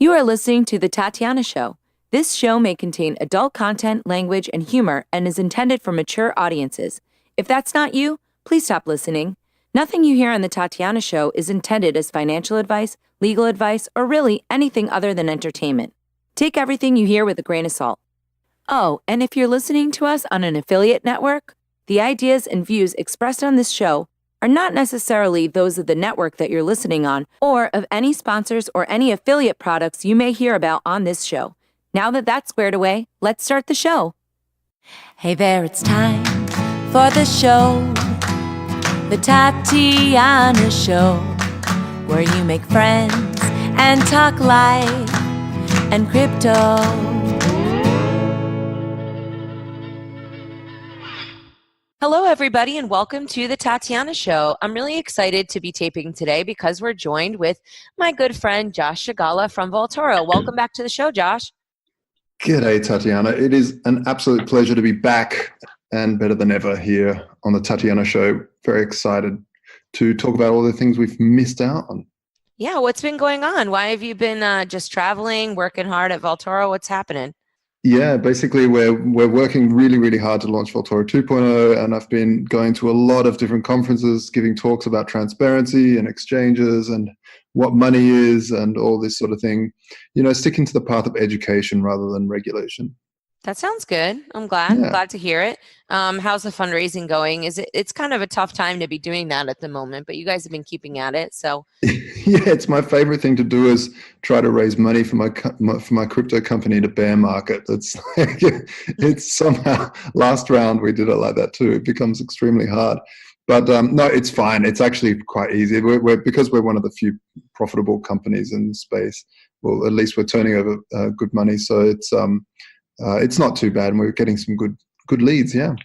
You are listening to The Tatiana Show. This show may contain adult content, language, and humor and is intended for mature audiences. If that's not you, please stop listening. Nothing you hear on The Tatiana Show is intended as financial advice, legal advice, or really anything other than entertainment. Take everything you hear with a grain of salt. Oh, and if you're listening to us on an affiliate network, the ideas and views expressed on this show are not necessarily those of the network that you're listening on or of any sponsors or any affiliate products you may hear about on this show. Now that that's squared away, let's start the show. Hey there, it's time for the show, the Tatiana Show, where you make friends and talk life and crypto. Hello, everybody, and welcome to the Tatiana Show. I'm really excited to be taping today because we're joined with my good friend Josh Scigala from Vaultoro. Welcome back to the show, Josh. G'day, Tatiana. It is an absolute pleasure to be back and better than ever here on the Tatiana Show. Very excited to talk about all the things we've missed out on. Yeah, what's been going on? Why have you been just traveling, working hard at Vaultoro? What's happening? Yeah, basically we're working really, really hard to launch Vaultoro 2.0, and I've been going to a lot of different conferences, giving talks about transparency and exchanges and what money is and all this sort of thing. You know, sticking to the path of education rather than regulation. That sounds good. I'm glad to hear it. How's the fundraising going? It's kind of a tough time to be doing that at the moment, but you guys have been keeping at it. So yeah, it's my favorite thing to do is try to raise money for my crypto company to bear market. It's somehow last round we did it like that too. It becomes extremely hard, but no, it's fine. It's actually quite easy. Because we're one of the few profitable companies in the space. Well, at least we're turning over good money, so it's not too bad, and we're getting some good leads. Yeah.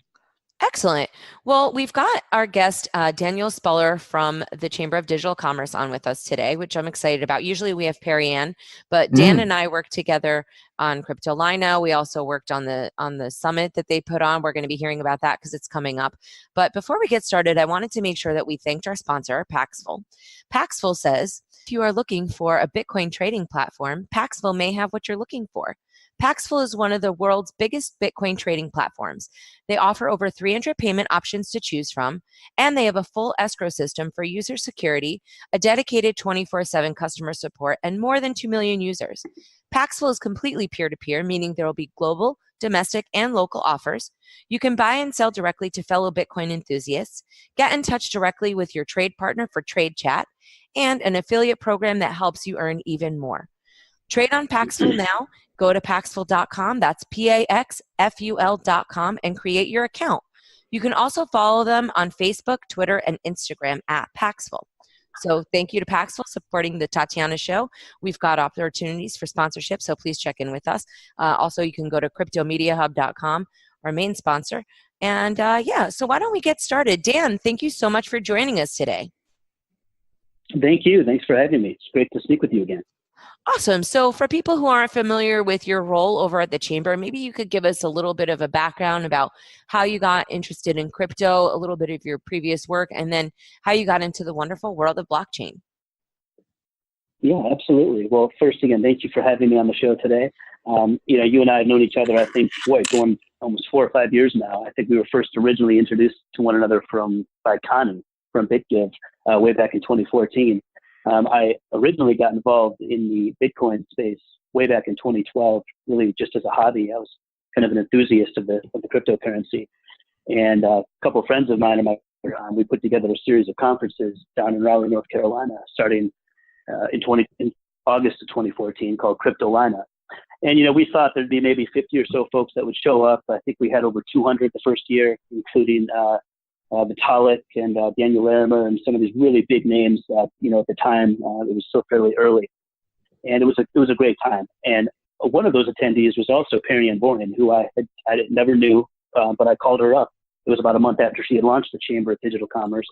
excellent. Well, we've got our guest, Dan Spuller from the Chamber of Digital Commerce on with us today, which I'm excited about. Usually we have Perianne, but Dan and I work together on Crypto Lino. We also worked on the summit that they put on. We're going to be hearing about that because it's coming up. But before we get started, I wanted to make sure that we thanked our sponsor, Paxful. Paxful says, if you are looking for a Bitcoin trading platform, Paxful may have what you're looking for. Paxful is one of the world's biggest Bitcoin trading platforms. They offer over 300 payment options to choose from, and they have a full escrow system for user security, a dedicated 24/7 customer support, and more than 2 million users. Paxful is completely peer-to-peer, meaning there will be global, domestic, and local offers. You can buy and sell directly to fellow Bitcoin enthusiasts, get in touch directly with your trade partner for trade chat, and an affiliate program that helps you earn even more. Trade on Paxful now. Go to Paxful.com, that's Paxful.com, and create your account. You can also follow them on Facebook, Twitter, and Instagram at Paxful. So thank you to Paxful supporting the Tatiana Show. We've got opportunities for sponsorship, so please check in with us. Also, you can go to CryptoMediaHub.com, our main sponsor. And so why don't we get started? Dan, thank you so much for joining us today. Thank you. Thanks for having me. It's great to speak with you again. Awesome. So for people who aren't familiar with your role over at the Chamber, maybe you could give us a little bit of a background about how you got interested in crypto, a little bit of your previous work, and then how you got into the wonderful world of blockchain. Yeah, absolutely. Well, first, again, thank you for having me on the show today. You and I have known each other, I think, going almost 4 or 5 years now. I think we were first originally introduced to one another by Connie from BitGive way back in 2014. I originally got involved in the Bitcoin space way back in 2012, really just as a hobby. I was kind of an enthusiast of the cryptocurrency. And a couple of friends of mine and we put together a series of conferences down in Raleigh, North Carolina, starting in August of 2014, called Crypto Lino. And, we thought there'd be maybe 50 or so folks that would show up. I think we had over 200 the first year, including Vitalik and Daniel Larimer and some of these really big names that, at the time, it was still fairly early. And it was a great time. And one of those attendees was also Perianne, who I never knew, but I called her up. It was about a month after she had launched the Chamber of Digital Commerce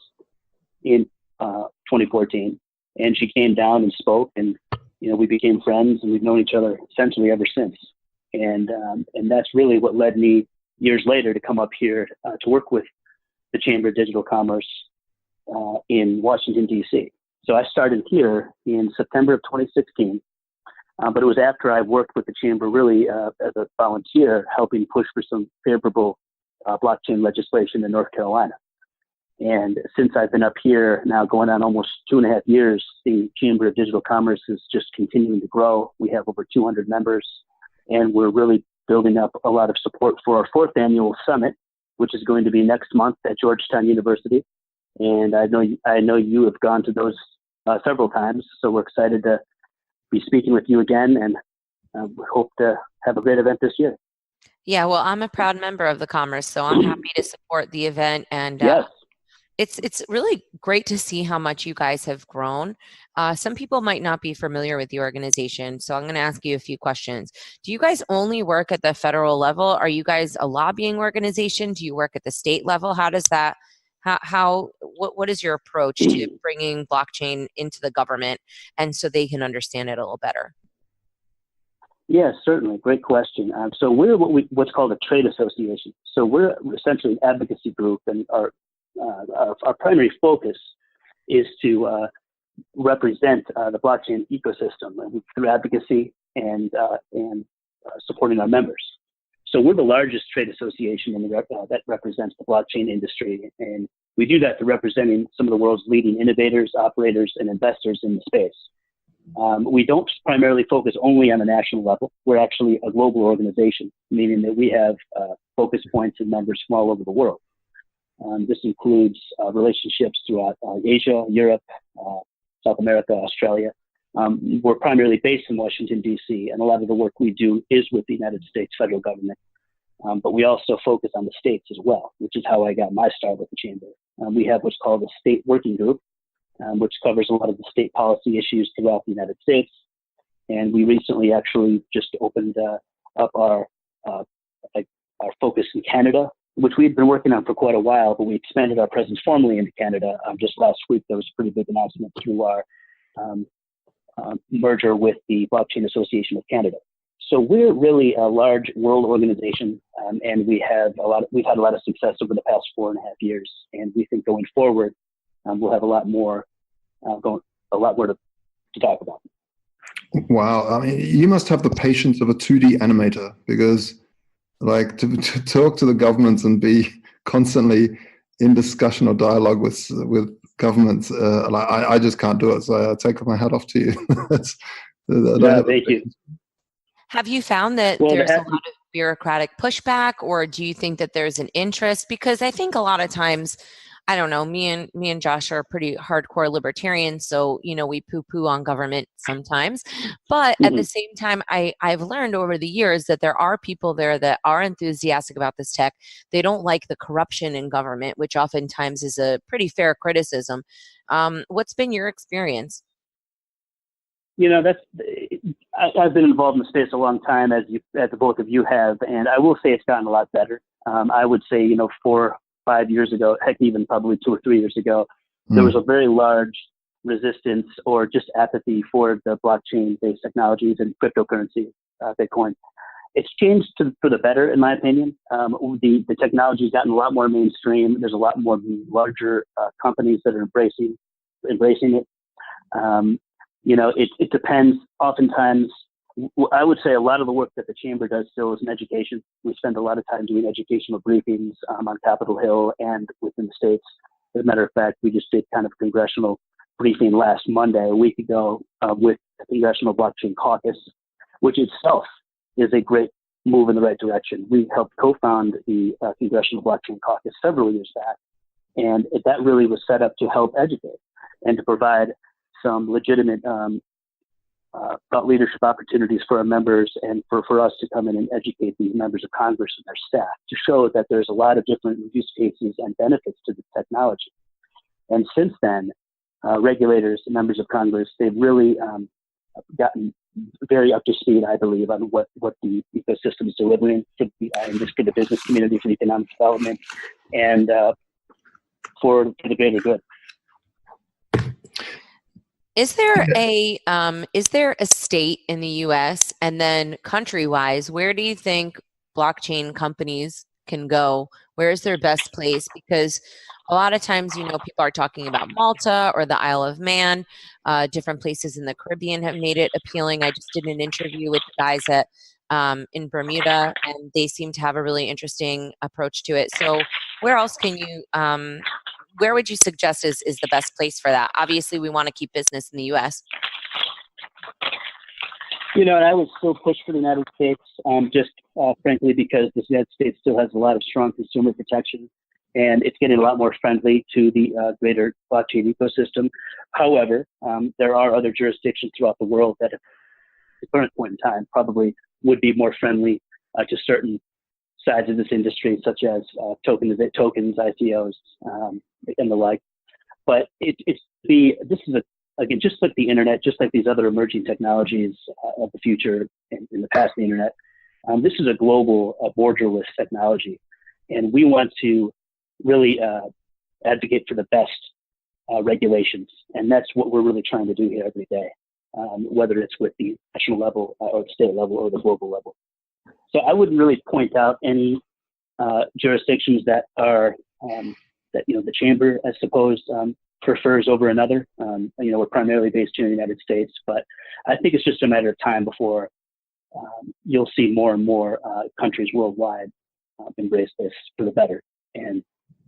in 2014. And she came down and spoke, and, we became friends, and we've known each other essentially ever since. And that's really what led me years later to come up here to work with the Chamber of Digital Commerce in Washington, D.C. So I started here in September of 2016. But it was after I worked with the chamber really as a volunteer, helping push for some favorable blockchain legislation in North Carolina. And since I've been up here now going on almost 2.5 years, the Chamber of Digital Commerce is just continuing to grow. We have over 200 members, and we're really building up a lot of support for our 4th annual summit, which is going to be next month at Georgetown University. And I know you have gone to those several times, so we're excited to be speaking with you again, and we hope to have a great event this year. Yeah, well, I'm a proud member of the Commerce, so I'm happy to support the event. And yes. It's really great to see how much you guys have grown. Some people might not be familiar with the organization, so I'm going to ask you a few questions. Do you guys only work at the federal level? Are you guys a lobbying organization? Do you work at the state level? How does that, what is your approach to bringing blockchain into the government and so they can understand it a little better? Yes, certainly. Great question. So we're what's called a trade association. So we're essentially an advocacy group, and our primary focus is to represent the blockchain ecosystem through advocacy and supporting our members. So we're the largest trade association that represents the blockchain industry, and we do that through representing some of the world's leading innovators, operators, and investors in the space. We don't primarily focus only on the national level. We're actually a global organization, meaning that we have focus points and members from all over the world. This includes relationships throughout Asia, Europe, South America, Australia. We're primarily based in Washington, D.C., and a lot of the work we do is with the United States federal government. But we also focus on the states as well, which is how I got my start with the Chamber. We have what's called a state working group, which covers a lot of the state policy issues throughout the United States. And we recently actually just opened up our focus in Canada, which we've been working on for quite a while, but we expanded our presence formally into Canada. Just last week, there was a pretty big announcement through our merger with the Blockchain Association of Canada. So we're really a large world organization, and we've had a lot of success over the past 4.5 years. And we think going forward, we'll have a lot more to talk about. Wow. I mean, you must have the patience of a 2D animator, because like to talk to the governments and be constantly in discussion or dialogue with governments, I just can't do it. So I take my hat off to you. Thank you. Have you found that there's a lot of bureaucratic pushback, or do you think that there's an interest? Because I think a lot of times, I don't know, me and Josh are pretty hardcore libertarians, so we poo-poo on government sometimes. But at the same time, I've learned over the years that there are people there that are enthusiastic about this tech. They don't like the corruption in government, which oftentimes is a pretty fair criticism. What's been your experience? I've been involved in the space a long time, as the both of you have, and I will say it's gotten a lot better. I would say 4 or 5 years ago, heck, even probably 2 or 3 years ago, there was a very large resistance or just apathy for the blockchain-based technologies and cryptocurrency, Bitcoin. It's changed for the better, in my opinion. The technology has gotten a lot more mainstream. There's a lot more larger companies that are embracing it. It depends. Oftentimes, I would say a lot of the work that the Chamber does still is in education. We spend a lot of time doing educational briefings on Capitol Hill and within the states. As a matter of fact, we just did kind of a congressional briefing last Monday, a week ago, with the Congressional Blockchain Caucus, which itself is a great move in the right direction. We helped co-found the Congressional Blockchain Caucus several years back, and that really was set up to help educate and to provide some legitimate thought leadership opportunities for our members, and for us to come in and educate the members of Congress and their staff to show that there's a lot of different use cases and benefits to the technology. And since then, regulators and members of Congress, they've really gotten very up to speed, I believe, on what the ecosystem is delivering for the business community, for economic development, and for the greater good. Is there a state in the U.S. and then country-wise, where do you think blockchain companies can go? Where is their best place? Because A lot of times, you know, people are talking about Malta or the Isle of Man. Different places in the Caribbean have made it appealing. I just did an interview with the guys at in Bermuda, and they seem to have a really interesting approach to it. So where else can you, where would you suggest is the best place for that? Obviously, we want to keep business in the U.S. You know, and I would still push for the United States, frankly, because the United States still has a lot of strong consumer protection, and it's getting a lot more friendly to the greater blockchain ecosystem. However, there are other jurisdictions throughout the world that, at the current point in time, probably would be more friendly to certain sides of this industry, such as tokens, ICOs, and the like. But this is again, just like the internet, just like these other emerging technologies of the future in the past of the internet, this is a global, borderless technology. And we want to really advocate for the best regulations. And that's what we're really trying to do here every day, whether it's with the national level or the state level or the global level. So I wouldn't really point out any jurisdictions that are, that, you know, the chamber, I suppose, prefers over another. You know, we're primarily based here in the United States, but I think it's just a matter of time before you'll see more and more countries worldwide embrace this for the better. And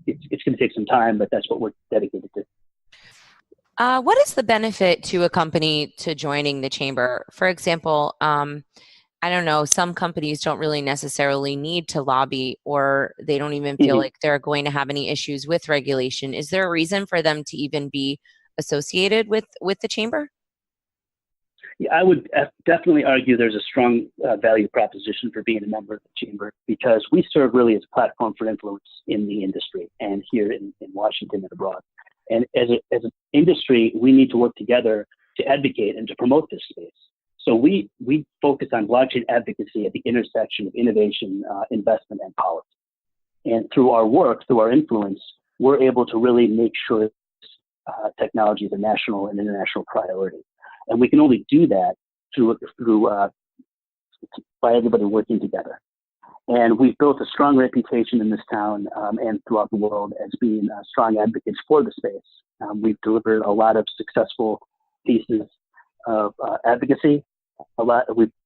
it's going to take some time, but that's what we're dedicated to. What is the benefit to a company to joining the chamber? For example, I don't know, some companies don't really necessarily need to lobby, or they don't even feel like they're going to have any issues with regulation. Is there a reason for them to even be associated with the chamber? Yeah, I would definitely argue there's a strong value proposition for being a member of the chamber, because we serve really as a platform for influence in the industry and here in Washington and abroad. And as an industry, we need to work together to advocate and to promote this space. So we focus on blockchain advocacy at the intersection of innovation, investment, and policy. And through our work, through our influence, we're able to really make sure technology is a national and international priority. And we can only do that through by everybody working together. And we've built a strong reputation in this town and throughout the world as being strong advocates for the space. We've delivered a lot of successful pieces of advocacy.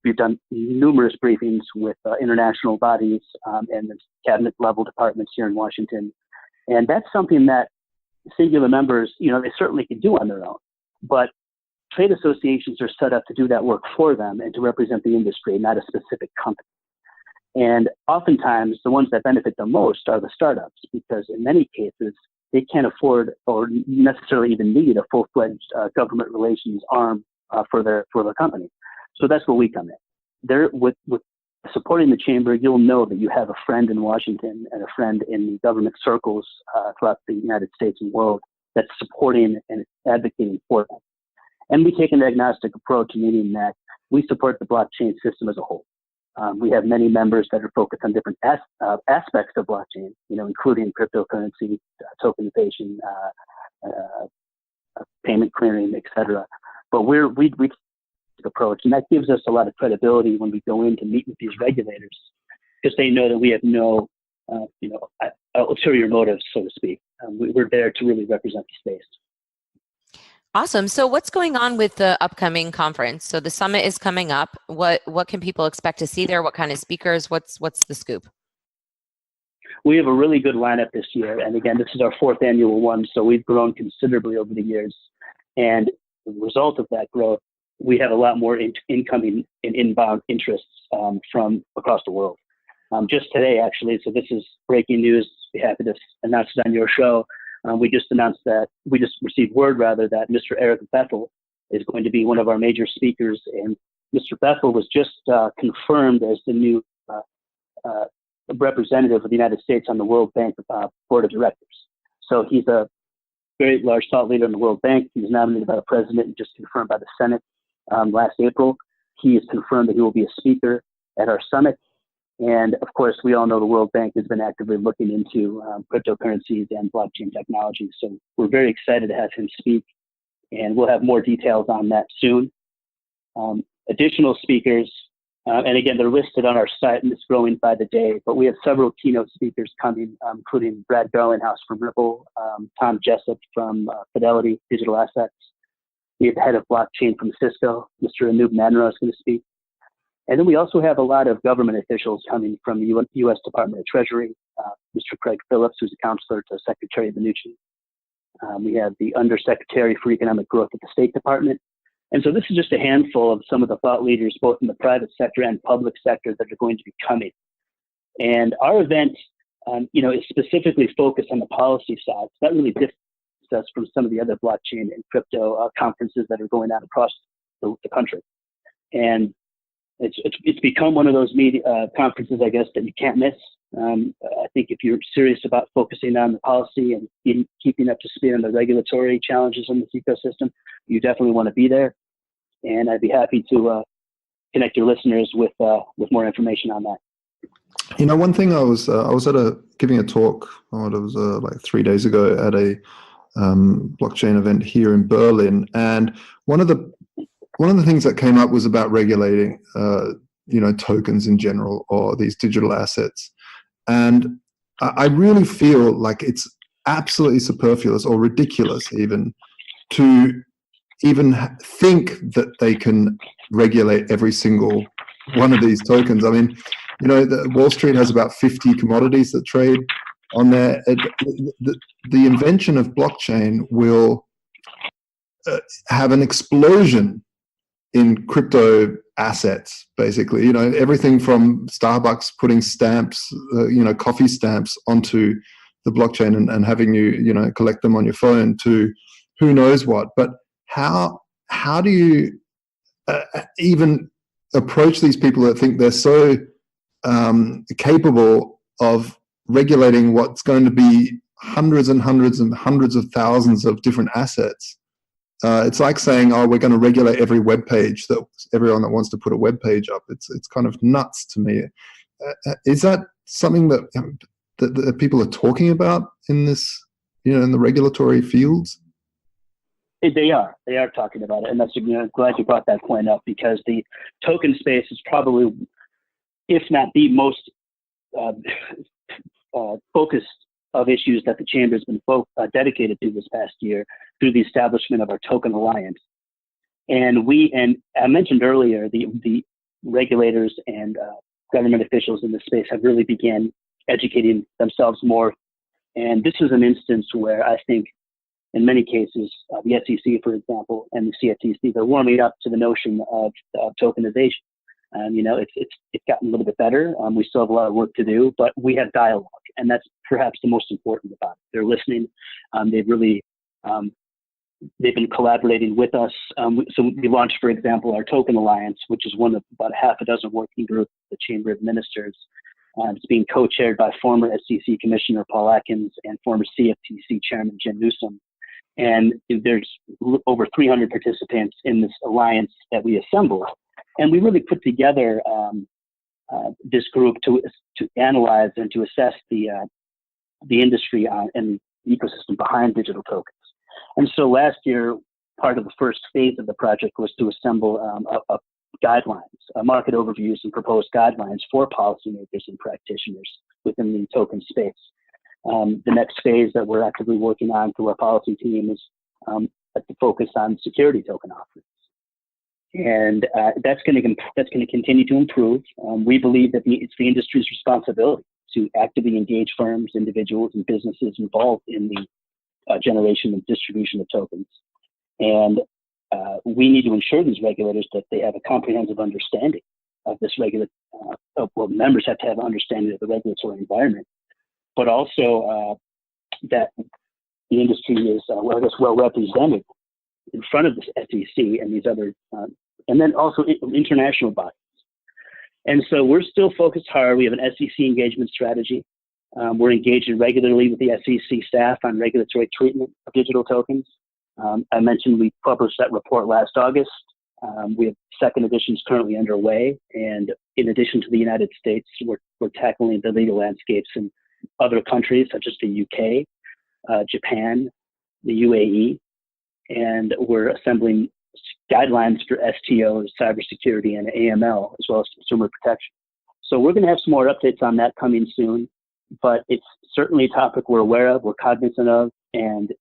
We've done numerous briefings with international bodies and the cabinet level departments here in Washington. And that's something that singular members, you know, they certainly can do on their own. But trade associations are set up to do that work for them and to represent the industry, not a specific company. And oftentimes, the ones that benefit the most are the startups, because in many cases, they can't afford or necessarily even need a full-fledged government relations arm for their company. So that's where we come in. There, with supporting the chamber, you'll know that you have a friend in Washington and a friend in the government circles throughout the United States and world that's supporting and advocating for them. And we take an agnostic approach, meaning that we support the blockchain system as a whole. We have many members that are focused on different aspects of blockchain, you know, including cryptocurrency, tokenization, payment clearing, etc. But we approach, and that gives us a lot of credibility when we go in to meet with these regulators, because they know that we have no, ulterior motives, so to speak. We're there to really represent the space. Awesome. So what's going on with the upcoming conference? So the summit is coming up. What can people expect to see there? What kind of speakers? What's the scoop? We have a really good lineup this year. And again, this is our 4th annual one. So we've grown considerably over the years. And the result of that growth, we have a lot more incoming and inbound interests from across the world. Just today, actually, so this is breaking news. Be happy to announce it on your show. We just received word that Mr. Eric Bethel is going to be one of our major speakers. And Mr. Bethel was just confirmed as the new representative of the United States on the World Bank Board of Directors. So he's a very large thought leader in the World Bank. He was nominated by the president and just confirmed by the Senate last April. He has confirmed that he will be a speaker at our summit. And of course, we all know the World Bank has been actively looking into cryptocurrencies and blockchain technology. So we're very excited to have him speak, and we'll have more details on that soon. Additional speakers And again, they're listed on our site, and it's growing by the day. But we have several keynote speakers coming, including Brad Garlinghouse from Ripple, Tom Jessup from Fidelity Digital Assets. We have the head of blockchain from Cisco, Mr. Anoop Manra is going to speak. And then we also have a lot of government officials coming from the U.S. Department of Treasury, Mr. Craig Phillips, who's a counselor to Secretary Mnuchin. We have the Undersecretary for Economic Growth at the State Department. And so this is just a handful of some of the thought leaders, both in the private sector and public sector, that are going to be coming. And our event, is specifically focused on the policy side. So that really differs us from some of the other blockchain and crypto conferences that are going on across the country. And it's become one of those conferences, I guess, that you can't miss. I think if you're serious about focusing on the policy and keeping up to speed on the regulatory challenges in this ecosystem, you definitely want to be there. And I'd be happy to connect your listeners with more information on that. One thing I was giving a talk, it was like 3 days ago at a blockchain event here in Berlin, and one of the things that came up was about regulating, tokens in general, or these digital assets. And I really feel like it's absolutely superfluous or ridiculous even to even think that they can regulate every single one of these tokens. I mean, the Wall Street has about 50 commodities that trade on there. The invention of blockchain will have an explosion in crypto assets, basically. Everything from Starbucks putting stamps, coffee stamps onto the blockchain and having you, collect them on your phone, to who knows what. But how do you even approach these people that think they're so capable of regulating what's going to be hundreds and hundreds and hundreds of thousands of different assets? It's like saying, "Oh, we're going to regulate every web page, that everyone that wants to put a web page up." It's kind of nuts to me. Is that something that people are talking about in this, in the regulatory fields? They are talking about it, and that's glad you brought that point up, because the token space is probably, if not the most focused of issues that the Chamber has been dedicated to this past year, through the establishment of our Token Alliance. And I mentioned earlier, the regulators and government officials in this space have really began educating themselves more. And this is an instance where I think, in many cases, the SEC, for example, and the CFTC, they're warming up to the notion of tokenization. It's gotten a little bit better. We still have a lot of work to do, but we have dialogue, and that's perhaps the most important about it. They're listening. They've been collaborating with us. So we launched, for example, our Token Alliance, which is one of about half a dozen working groups the Chamber administers. It's being co-chaired by former SEC Commissioner Paul Atkins and former CFTC Chairman Jim Newsom. And there's over 300 participants in this alliance that we assembled. And we really put together this group to analyze and to assess the industry and the ecosystem behind digital tokens. And so last year, part of the first phase of the project was to assemble guidelines, market overviews and proposed guidelines for policymakers and practitioners within the token space. The next phase that we're actively working on through our policy team is to focus on security token offerings. And that's going to continue to improve. We believe that it's the industry's responsibility to actively engage firms, individuals, and businesses involved in the generation and distribution of tokens. And we need to ensure these regulators that they have a comprehensive understanding of this members have to have an understanding of the regulatory environment, but also that the industry is well represented in front of the SEC and these other, and then also international bodies. And so we're still focused hard. We have an SEC engagement strategy. We're engaging regularly with the SEC staff on regulatory treatment of digital tokens. I mentioned we published that report last August. We have second editions currently underway. And in addition to the United States, we're tackling the legal landscapes in other countries such as the UK, Japan, the UAE, and we're assembling guidelines for STOs, cybersecurity, and AML, as well as consumer protection. So we're going to have some more updates on that coming soon, but it's certainly a topic we're aware of, we're cognizant of, and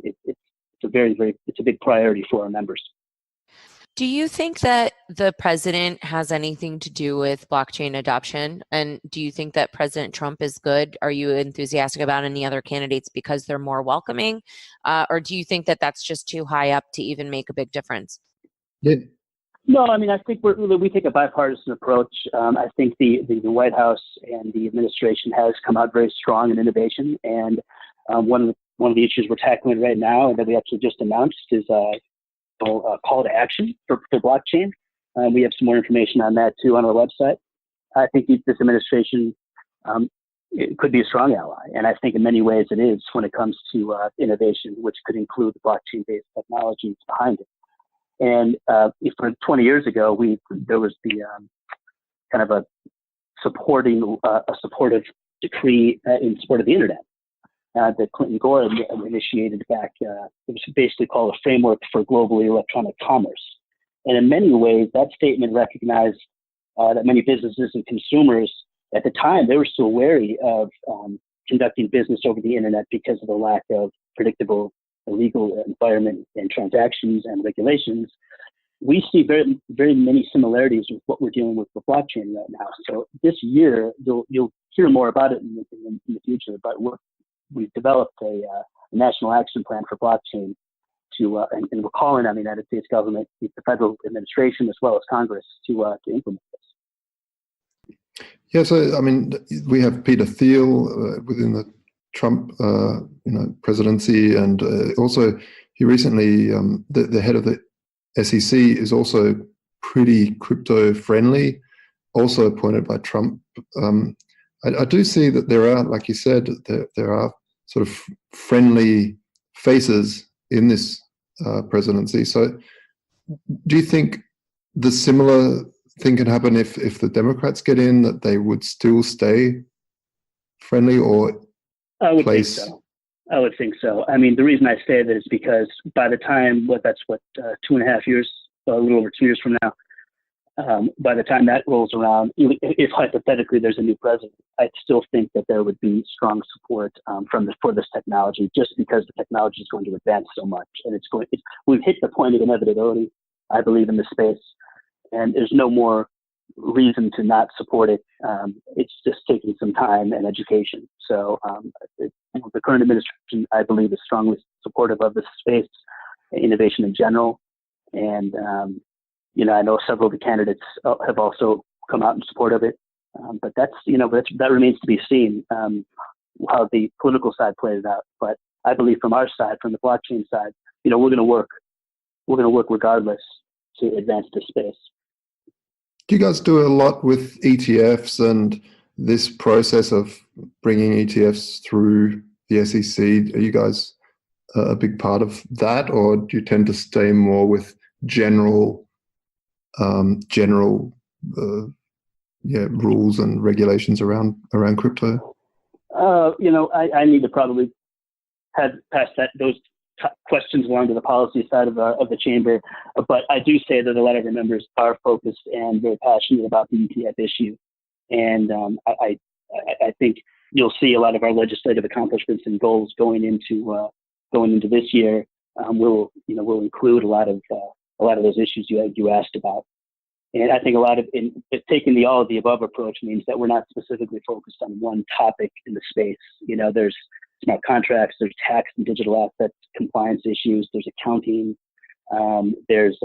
it's a big priority for our members. Do you think that the president has anything to do with blockchain adoption? And do you think that President Trump is good? Are you enthusiastic about any other candidates because they're more welcoming? Or do you think that that's just too high up to even make a big difference? Yeah. No, I mean, I think we take a bipartisan approach. I think the White House and the administration has come out very strong in innovation. And one of the issues we're tackling right now and that we actually just announced is call to action for blockchain. We have some more information on that too on our website. I think this administration it could be a strong ally, and I think in many ways it is when it comes to innovation, which could include the blockchain-based technologies behind it. And for 20 years ago, there was the kind of a supportive decree in support of the internet that Clinton Gore initiated back. It was basically called a framework for global electronic commerce. And in many ways, that statement recognized that many businesses and consumers at the time, they were still wary of conducting business over the internet because of the lack of predictable legal environment and transactions and regulations. We see very, very many similarities with what we're dealing with blockchain right now. So this year, you'll hear more about it in the future, but we've developed a national action plan for blockchain and we're calling on the United States government, the federal administration, as well as Congress to implement this. Yeah, so I mean, we have Peter Thiel within the Trump, presidency, and also he recently, the head of the SEC is also pretty crypto friendly, also appointed by Trump. I do see that there are, like you said, there are sort of friendly faces in this presidency. So do you think the similar thing can happen if the Democrats get in, that they would still stay friendly, or I would think so. I would think so. I mean, the reason I say that is because by the time, 2.5 years, a little over 2 years from now, by the time that rolls around, if hypothetically there's a new president, I still think that there would be strong support for this technology, just because the technology is going to advance so much, and we've hit the point of inevitability, I believe, in this space, and there's no more reason to not support it. It's just taking some time and education. So the current administration, I believe, is strongly supportive of this space, innovation in general, and I know several of the candidates have also come out in support of it, but that remains to be seen how the political side plays out. But I believe from our side, from the blockchain side, we're going to work regardless to advance this space. Do you guys do a lot with ETFs and this process of bringing ETFs through the SEC? Are you guys a big part of that, or do you tend to stay more with general rules and regulations around crypto? I need to probably pass those questions along to the policy side of the chamber, but I do say that a lot of our members are focused and very passionate about the ETF issue, and I think you'll see a lot of our legislative accomplishments and goals going into this year. We'll include a lot of those issues you asked about. And I think taking the all of the above approach means that we're not specifically focused on one topic in the space. There's smart contracts, there's tax and digital assets compliance issues, there's accounting, there's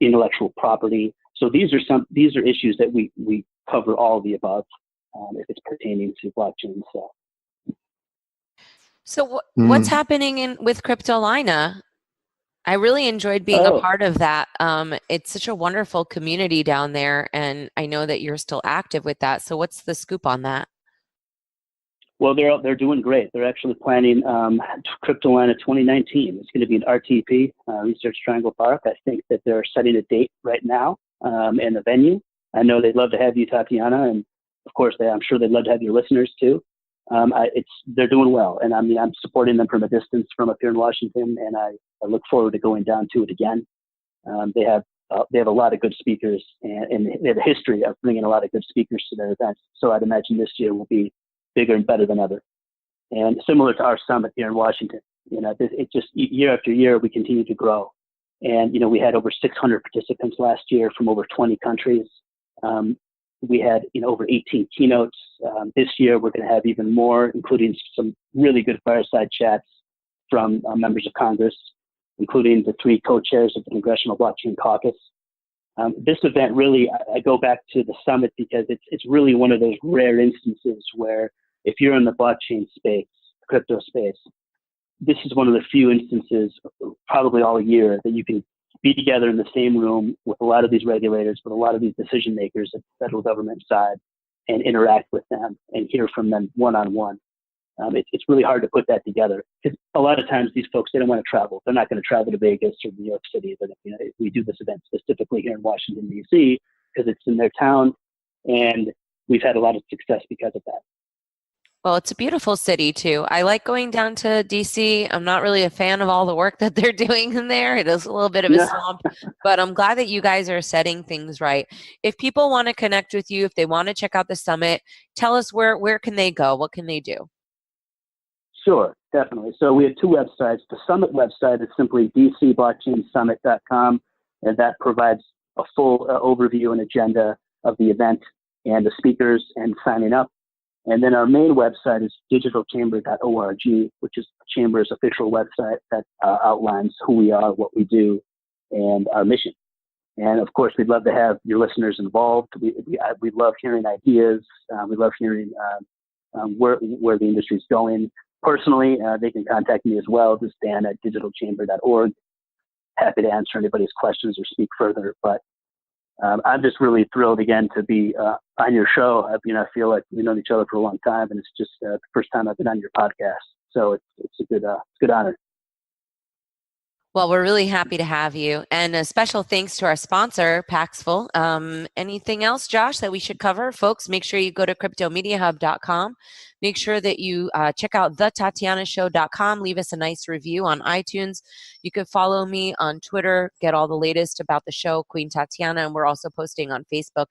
intellectual property. So these are issues that we cover all of the above if it's pertaining to blockchain. So what's happening with Cryptolina? I really enjoyed being a part of that. It's such a wonderful community down there, and I know that you're still active with that. So what's the scoop on that? Well, they're doing great. They're actually planning Cryptolina 2019. It's going to be an RTP, Research Triangle Park. I think that they're setting a date right now and the venue. I know they'd love to have you, Tatiana, and of course, I'm sure they'd love to have your listeners too. They're doing well, and I'm supporting them from a distance from up here in Washington, and I look forward to going down to it again. They have a lot of good speakers, and they have a history of bringing a lot of good speakers to their events. So I'd imagine this year will be bigger and better than ever. And similar to our summit here in Washington, it just year after year we continue to grow. And we had over 600 participants last year from over 20 countries. We had over 18 keynotes. This year we're going to have even more, including some really good fireside chats from members of Congress, including the 3 co-chairs of the Congressional Blockchain Caucus. This event really, I go back to the summit because it's really one of those rare instances where if you're in the blockchain space, crypto space, this is one of the few instances, probably all year, that you can be together in the same room with a lot of these regulators, with a lot of these decision makers at the federal government side, and interact with them and hear from them one-on-one. It's really hard to put that together because a lot of times these folks, they don't want to travel. They're not going to travel to Vegas or New York City. But we do this event specifically here in Washington, D.C. because it's in their town, and we've had a lot of success because of that. Well, it's a beautiful city too. I like going down to DC. I'm not really a fan of all the work that they're doing in there. It is a little bit of a swamp, but I'm glad that you guys are setting things right. If people want to connect with you, if they want to check out the summit, tell us where can they go? What can they do? Sure, definitely. So we have 2 websites. The summit website is simply dcblockchainsummit.com, and that provides a full overview and agenda of the event and the speakers and signing up. And then our main website is digitalchamber.org, which is the Chamber's official website that outlines who we are, what we do, and our mission. And of course, we'd love to have your listeners involved. We love hearing ideas. We love hearing where the industry is going. Personally, they can contact me as well, just Dan at digitalchamber.org. Happy to answer anybody's questions or speak further. But I'm just really thrilled again to be on your show. I feel like we've known each other for a long time, and it's just the first time I've been on your podcast. So it's a good honor. Well, we're really happy to have you. And a special thanks to our sponsor, Paxful. Anything else, Josh, that we should cover? Folks, make sure you go to cryptomediahub.com. Make sure that you check out thetatianashow.com. Leave us a nice review on iTunes. You can follow me on Twitter, get all the latest about the show, Queen Tatiana, and we're also posting on Facebook.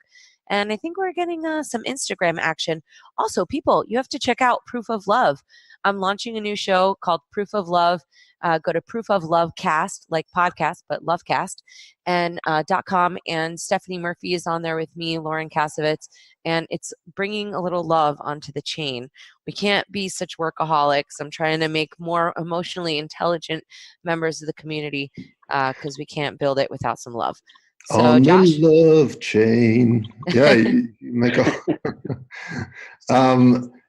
And I think we're getting some Instagram action. Also, people, you have to check out Proof of Love. I'm launching a new show called Proof of Love. Go to Proof of Love Cast, like podcast, but Lovecast, and .com. And Stephanie Murphy is on there with me, Lauren Kasovitz, and it's bringing a little love onto the chain. We can't be such workaholics. I'm trying to make more emotionally intelligent members of the community because we can't build it without some love. So, on Josh? the love chain. Yeah, you make a...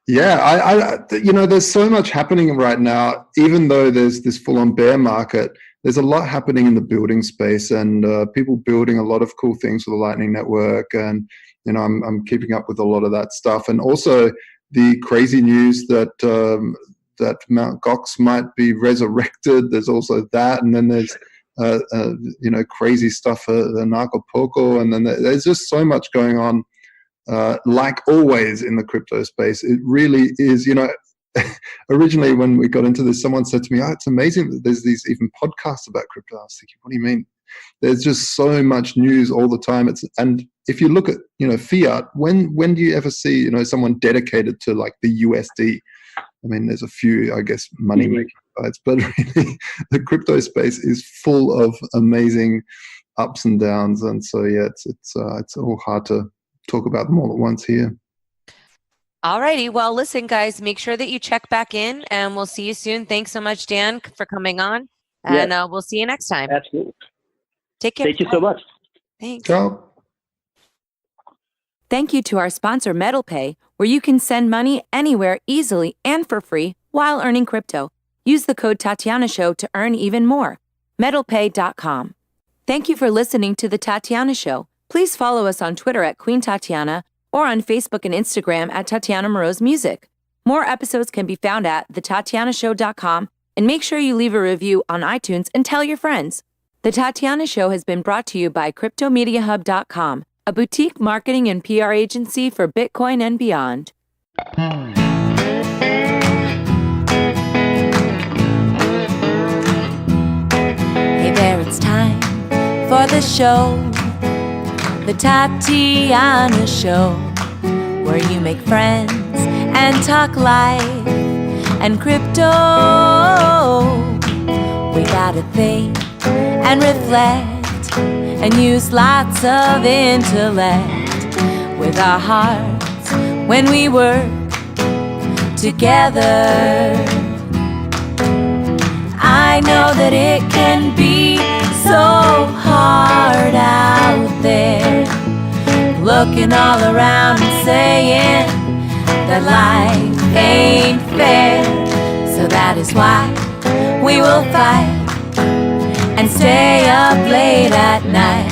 Yeah, there's so much happening right now. Even though there's this full-on bear market, there's a lot happening in the building space, and people building a lot of cool things for the Lightning Network. And I'm keeping up with a lot of that stuff, and also the crazy news that that Mount Gox might be resurrected. There's also that, and then there's crazy stuff in Acapulco, and then there's just so much going on. Like always in the crypto space, it really is. Originally when we got into this, someone said to me, it's amazing that there's these even podcasts about crypto. I was thinking, what do you mean? There's just so much news all the time. And if you look at fiat, when do you ever see someone dedicated to like the USD? I mean, there's a few, I guess, money making sites, but really the crypto space is full of amazing ups and downs. And so yeah, it's all hard to talk about them all at once here. All righty. Well, listen, guys, make sure that you check back in, and we'll see you soon. Thanks so much, Dan, for coming on, and we'll see you next time. Absolutely. Take care. Thank you so much. Thanks. Ciao. Thank you to our sponsor, MetalPay, where you can send money anywhere easily and for free while earning crypto. Use the code Tatiana Show to earn even more. MetalPay.com. Thank you for listening to The Tatiana Show. Please follow us on Twitter at Queen Tatiana or on Facebook and Instagram at Tatiana Moroz Music. More episodes can be found at thetatianashow.com, and make sure you leave a review on iTunes and tell your friends. The Tatiana Show has been brought to you by cryptomediahub.com, a boutique marketing and PR agency for Bitcoin and beyond. Hey there, it's time for the show, the Tatiana Show, where you make friends and talk life and crypto. We gotta think and reflect and use lots of intellect with our hearts when we work together. I know that it can be so hard out there, looking all around and saying that life ain't fair. So that is why we will fight and stay up late at night,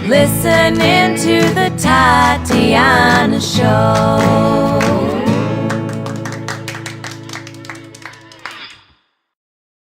listening to the Tatiana Show.